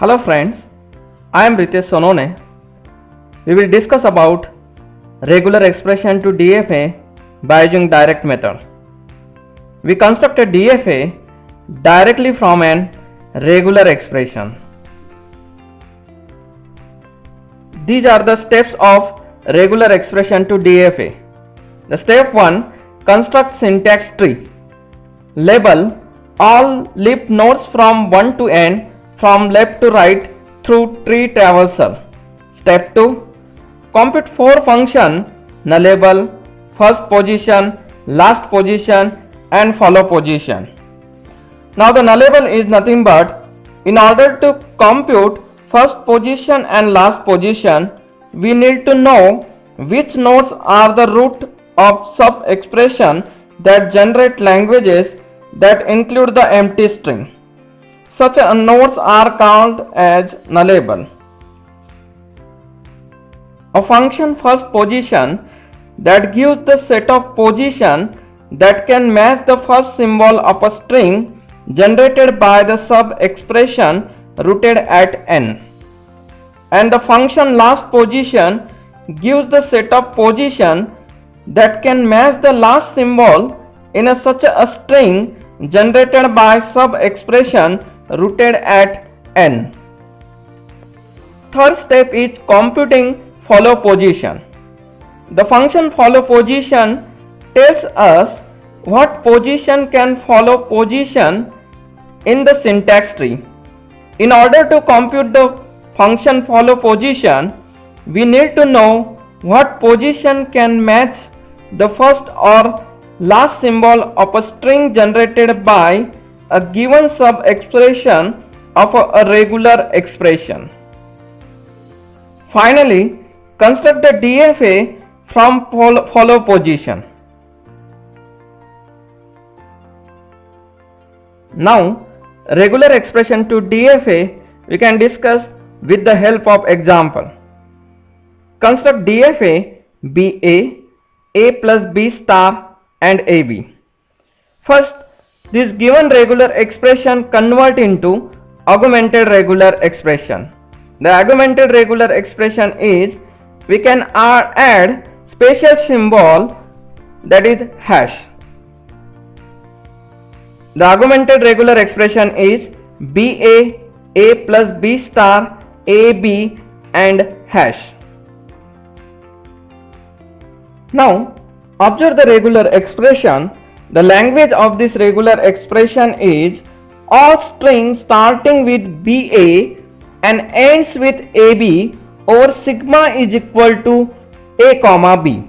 Hello friends, I am Ritesh Sonone. We will discuss about regular expression to DFA by using direct method. We construct a DFA directly from an regular expression. These are the steps of regular expression to DFA. The step 1, construct syntax tree. Label all leaf nodes from 1 to n from left to right through tree traversal. Step 2, compute 4 functions: nullable, first position, last position and follow position. Now the nullable is nothing but, in order to compute first position and last position, we need to know which nodes are the root of sub expression that generate languages that include the empty string. Such nodes are called as nullable. A function first position that gives the set of position that can match the first symbol of a string generated by the sub expression rooted at n. And the function last position gives the set of position that can match the last symbol in such a string generated by sub expression rooted at n. Third step is computing follow position. The function follow position tells us what position can follow position in the syntax tree. In order to compute the function follow position, we need to know what position can match the first or last symbol of a string generated by a given sub expression of a regular expression. Finally, construct the DFA from follow position. Now, regular expression to DFA we can discuss with the help of example. Construct DFA BA, A plus B star and AB. First, this given regular expression convert into augmented regular expression. The augmented regular expression is, we can add special symbol, that is hash. The augmented regular expression is BA, A plus B star, AB and hash. Now observe the regular expression. The language of this regular expression is all strings starting with BA and ends with AB over sigma is equal to A comma B.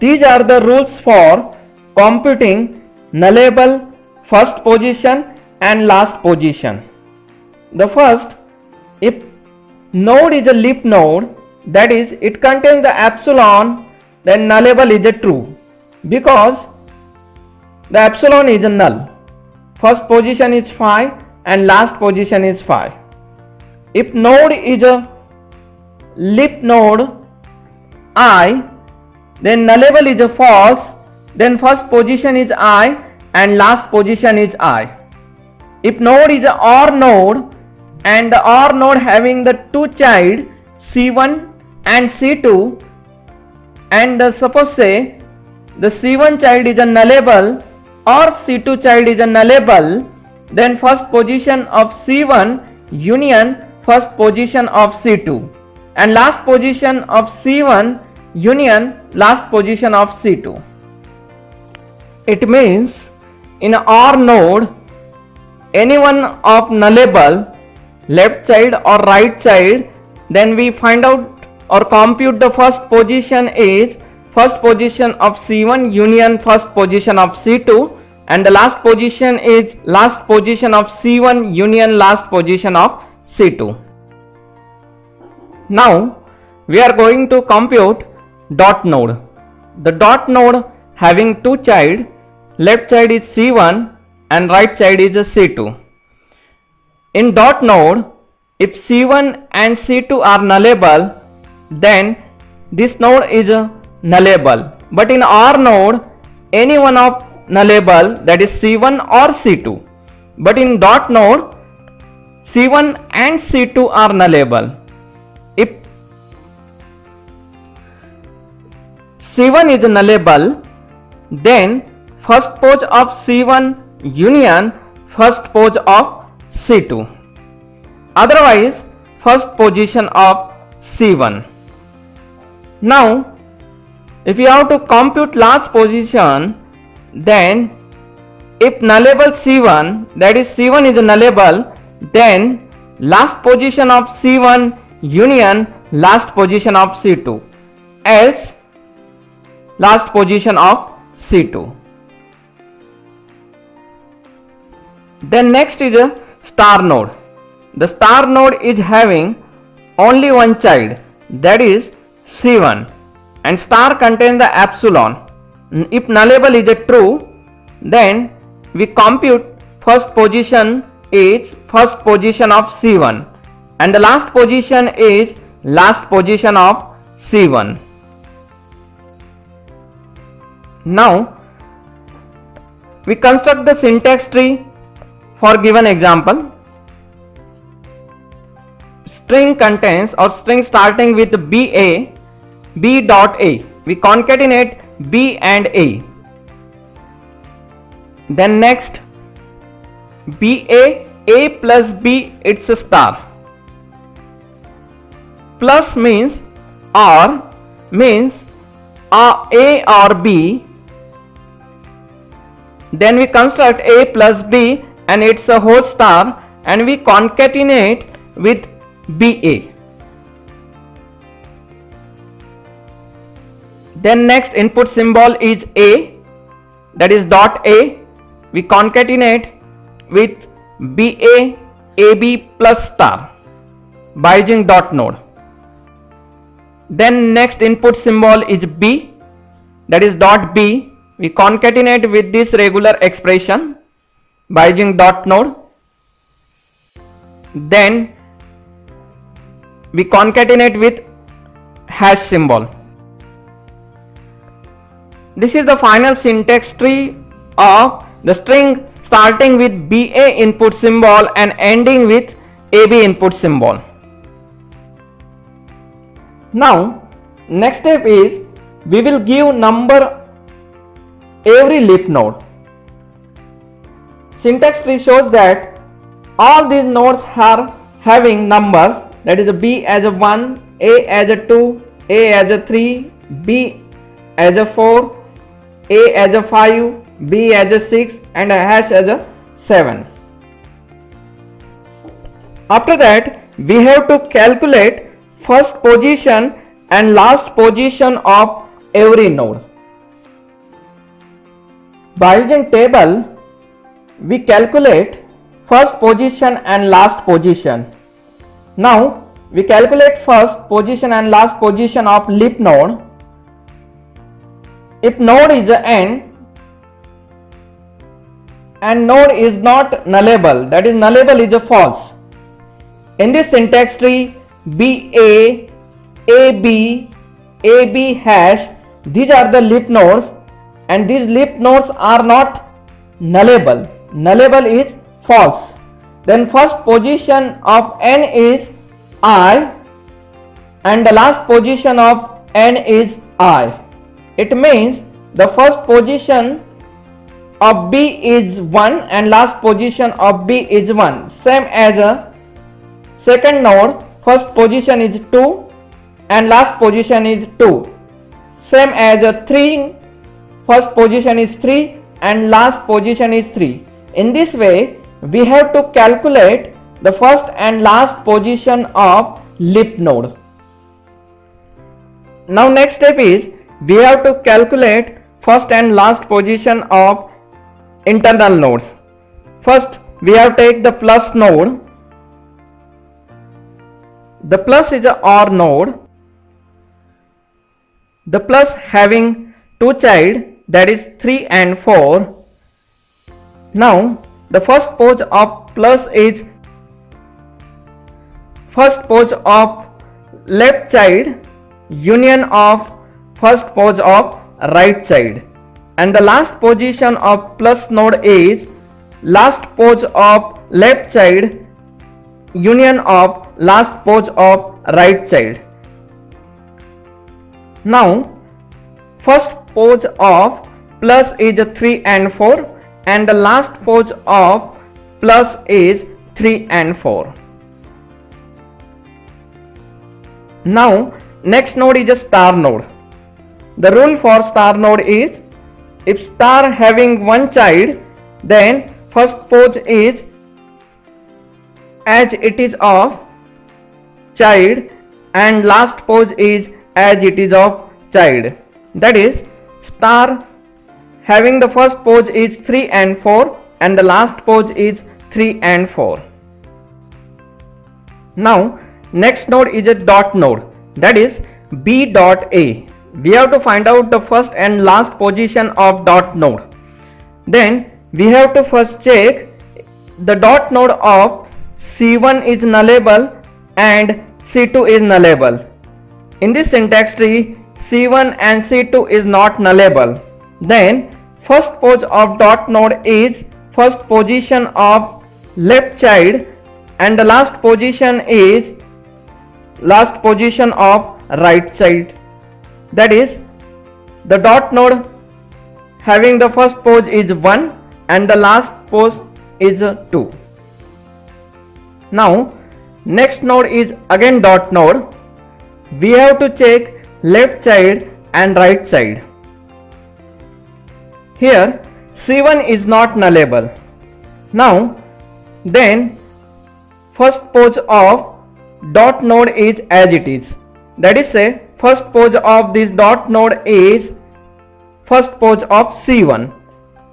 These are the rules for computing nullable, first position and last position. The first, if node is a leaf node, that is, it contains the epsilon, then nullable is a true, because the epsilon is a null. First position is 5 and last position is 5. If node is a leaf node I, then nullable is a false, then first position is I and last position is I. If node is a OR node and the OR node having the two child C1 and C2, and suppose say the C1 child is a nullable or C2 child is a nullable, then first position of C1 union first position of C2 and last position of C1 union last position of C2. It means in OR node, any one of nullable, left child or right child, then we find out or compute the first position is first position of C1 union first position of C2, and the last position is last position of C1 union last position of C2. Now we are going to compute dot node. The dot node having two child, left child is C1 and right child is C2. In dot node, if C1 and C2 are nullable, then this node is nullable. But in OR node, any one of nullable, that is C1 or C2. But in dot node, C1 and C2 are nullable. If C1 is nullable, then first pose of C1 union first pose of C2. Otherwise, first position of C1. Now, if you have to compute last position, then if nullable C1, that is C1 is nullable, then last position of C1 union last position of C2, else last position of C2. Then next is a star node. The star node is having only one child, that is C1, and star contains the epsilon. If nullable is a true, then we compute first position is first position of C1 and the last position is last position of C1. Now we construct the syntax tree for given example. String contains or string starting with BA, B dot A. We concatenate B and A. Then next BA, A plus B, it's a star. Plus means or means A or B. Then we construct A plus B and it's a whole star and we concatenate with BA. Then next input symbol is A, that is dot A. We concatenate with BA, AB plus star by using dot node. Then next input symbol is B, that is dot B. We concatenate with this regular expression by using dot node. Then we concatenate with hash symbol. This is the final syntax tree of the string starting with BA input symbol and ending with AB input symbol. Now next step is we will give number every leaf node. Syntax tree shows that all these nodes are having numbers, that is a B as a 1, A as a 2, A as a 3, B as a 4, A as a 5, B as a 6 and a hash as a 7. After that we have to calculate first position and last position of every node. By using table we calculate first position and last position. Now we calculate first position and last position of leaf node. If node is a n and node is not nullable, that is nullable is a false. In this syntax tree BA, AB, AB hash, these are the leaf nodes and these leaf nodes are not nullable. Nullable is false. Then first position of n is I and the last position of n is I. It means the first position of B is 1 and last position of B is 1. Same as a second node, first position is 2 and last position is 2. Same as a 3, first position is 3 and last position is 3. In this way we have to calculate the first and last position of leaf node. Now next step is we have to calculate first and last position of internal nodes. First we have to take the plus node. The plus is a OR node. The plus having two child, that is 3 and 4. Now the first pose of plus is first pose of left child union of first pose of right child, and the last position of plus node is last pose of left child union of last pose of right child. Now first pose of plus is 3 and 4 and the last pose of plus is 3 and 4. Now next node is a star node. The rule for star node is, if star having one child, then first pose is as it is of child and last pose is as it is of child. That is, star having the first pose is 3 and 4 and the last pose is 3 and 4. Now next node is a dot node, that is B dot A. We have to find out the first and last position of dot node. Then we have to first check the dot node of C1 is nullable and C2 is nullable. In this syntax tree, C1 and C2 is not nullable. Then first pose of dot node is first position of left child and the last position is last position of right child. That is, the dot node having the first pose is 1 and the last pose is 2. Now next node is again dot node. We have to check left child and right child. Here C1 is not nullable. Now then first pose of dot node is as it is. That is, say first pose of this dot node is first pose of C1.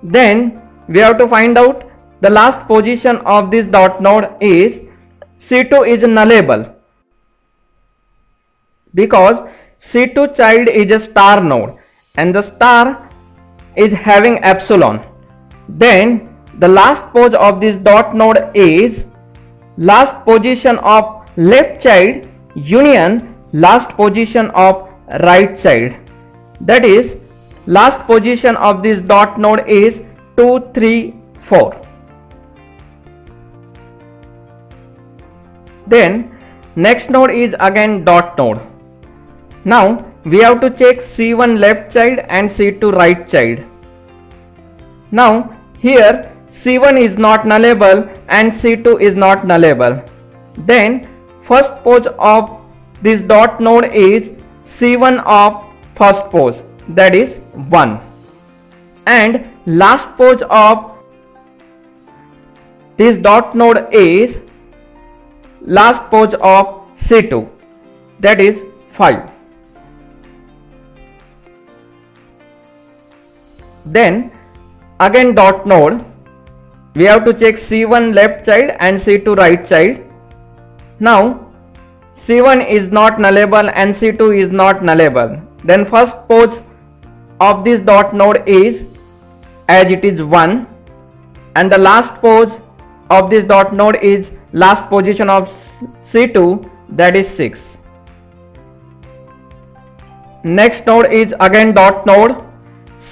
Then we have to find out the last position of this dot node is C2 is nullable, because C2 child is a star node and the star is having epsilon. Then the last pose of this dot node is last position of left child union last position of right child. That is, last position of this dot node is 2, 3, 4. Then next node is again dot node. Now we have to check C1 left child and C2 right child. Now here C1 is not nullable and C2 is not nullable. Then first pose of this dot node is C1 of first pose, that is 1, and last pose of this dot node is last pose of C2, that is 5. Then again dot node, we have to check C1 left child and C2 right child. Now C1 is not nullable and C2 is not nullable. Then first pose of this dot node is as it is 1 and the last pose of this dot node is last position of C2, that is 6. Next node is again dot node.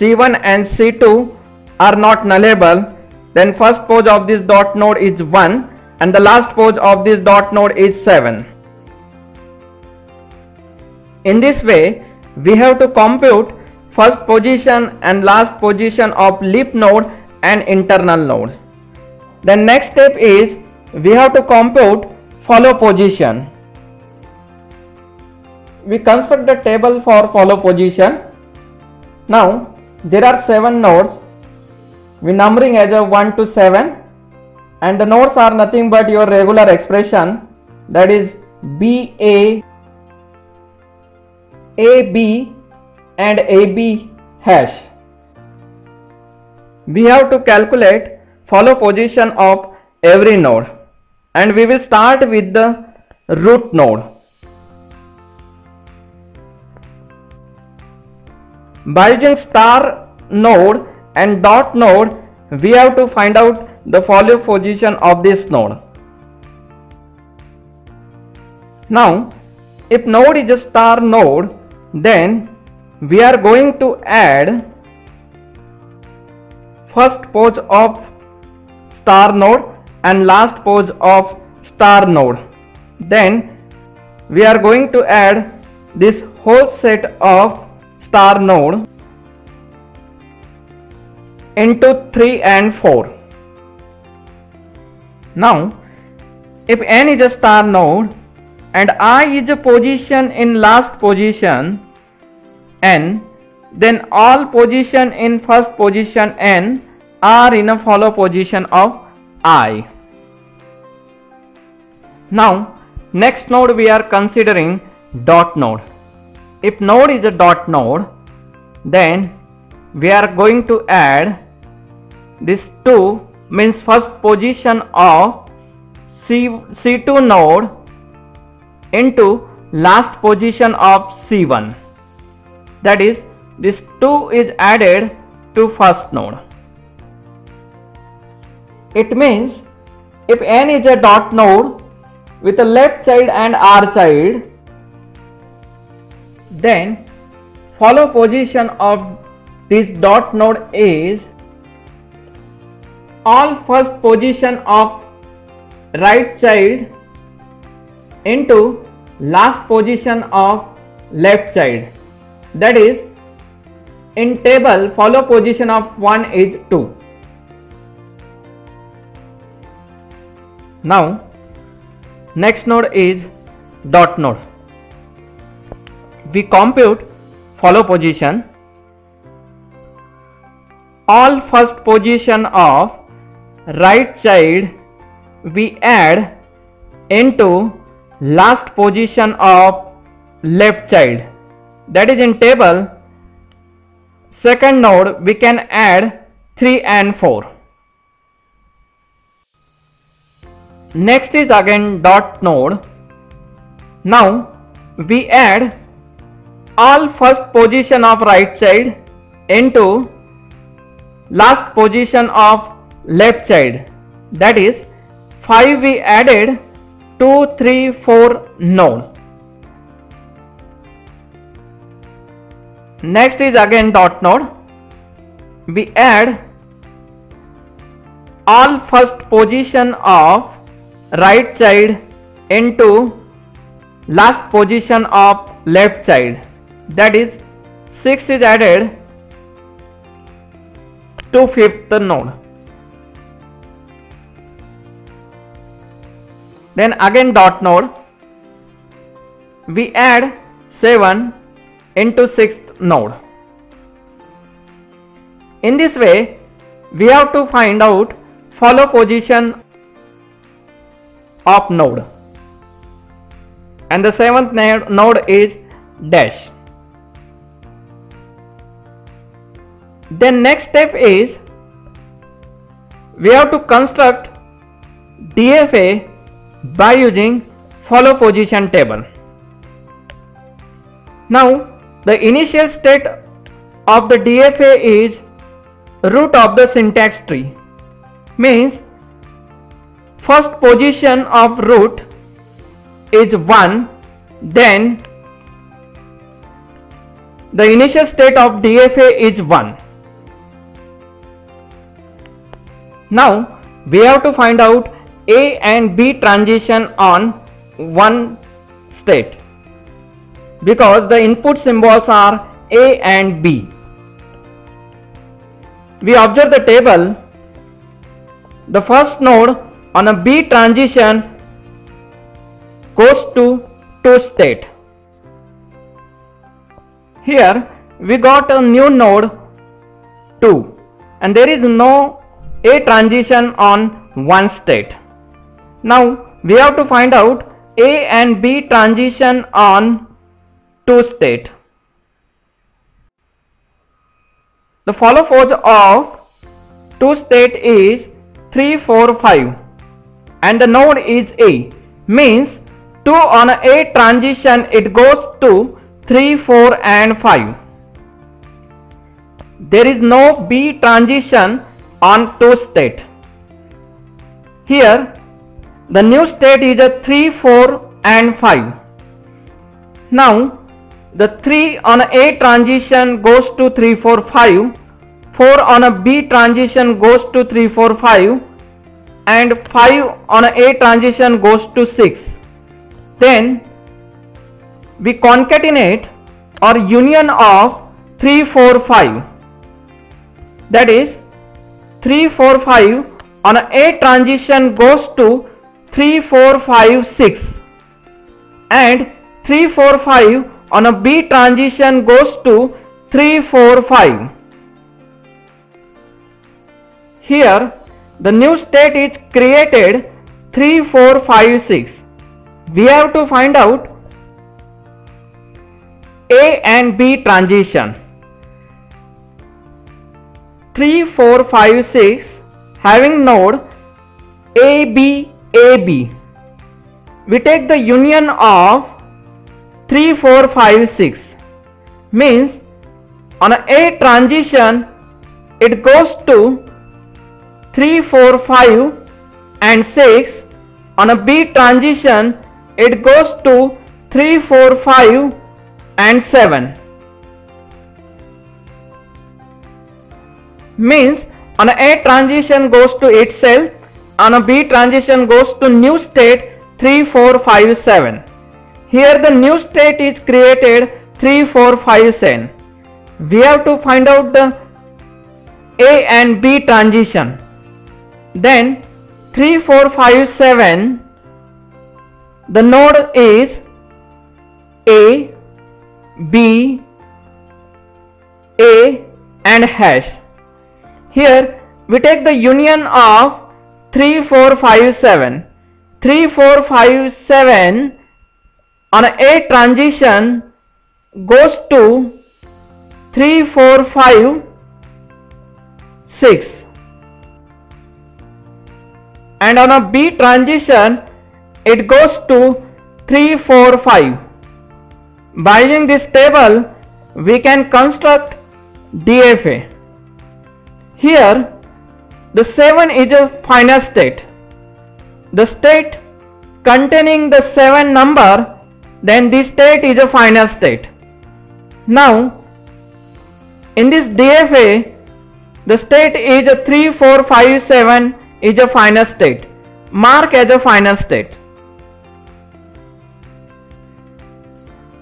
C1 and C2 are not nullable. Then first pose of this dot node is 1 and the last pose of this dot node is 7. In this way, we have to compute first position and last position of leaf node and internal nodes. The next step is we have to compute follow position. We construct the table for follow position. Now there are 7 nodes. We numbering as a 1 to 7 and the nodes are nothing but your regular expression, that is BA, AB and AB hash. We have to calculate follow position of every node and we will start with the root node. By using star node and dot node, we have to find out the follow position of this node. Now if node is a star node, then we are going to add first pose of star node and last pose of star node. Then we are going to add this whole set of star node into 3 and 4. Now if n is a star node and I is a position in last position n, then all position in first position n are in a follow position of I. Now next node we are considering dot node. If node is a dot node, then we are going to add this 2, means first position of C2 node into last position of C1. That is, this 2 is added to first node. It means if n is a dot node with a left side and R side, then follow position of this dot node is all first position of right side into last position of left side. That is, in table follow position of 1 is 2. Now next node is dot node. We compute follow position. All first position of right side we add into last position of left side. That is, in table second node we can add 3 and 4. Next is again dot node. Now we add all first position of right side into last position of left side. That is, 5 we added 2, 3, 4 node. Next is again dot node. We add all first position of right side into last position of left side. That is, 6 is added to fifth node. Then again dot node. We add 7 into 6th node. In this way we have to find out follow position of node, and the 7th node is dash. Then next step is we have to construct DFA by using follow position table. Now the initial state of the DFA is root of the syntax tree, means first position of root is 1, then the initial state of DFA is 1. Now we have to find out A and B transition on one state, because the input symbols are A and B. We observe the table. The first node on a B transition goes to 2 state. Here we got a new node 2, and there is no A transition on one state. Now we have to find out A and B transition on 2 state. The follow pose of 2 state is 3, 4, 5, and the node is A, means 2 on A transition it goes to 3, 4 and 5. There is no B transition on 2 state. Here the new state is a 3, 4 and 5. Now the 3 on A transition goes to 3, 4, 5. 4 on a B transition goes to 3, 4, 5 and 5 on a A transition goes to 6. Then we concatenate or union of 3, 4, 5. That is 3, 4, 5 on a A transition goes to 3, 4, 5, 6 and 3, 4, 5 on a B transition goes to 3, 4, 5. Here the new state is created 3, 4, 5, 6. We have to find out A and B transition. 3, 4, 5, 6 having node AB, AB. We take the union of 3, 4, 5, 6. Means on a A transition it goes to 3, 4, 5 and 6. On a B transition it goes to 3, 4, 5 and 7. Means on a A transition goes to itself, on a B transition goes to new state 3, 4, 5, 7. Here the new state is created 3, 4, 5, 7. We have to find out the A and B transition. Then 3, 4, 5, 7, the node is A, B, A and hash. Here we take the union of 3, 4, 5, 7. 3, 4, 5, 7 on A transition goes to 3, 4, 5, 6. And on a B transition it goes to 3, 4, 5. By using this table we can construct DFA. Here the 7 is a final state. The state containing the 7 number, then this state is a final state. Now in this DFA the state is a 3, 4, 5, 7 is a final state. Mark as a final state.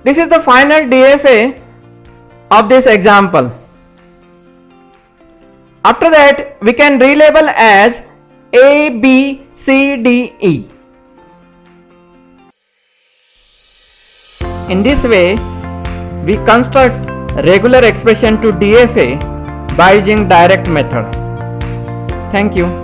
This is the final DFA of this example. After that we can relabel as A, B, C, D, E. In this way we construct regular expression to DFA by using direct method. Thank you.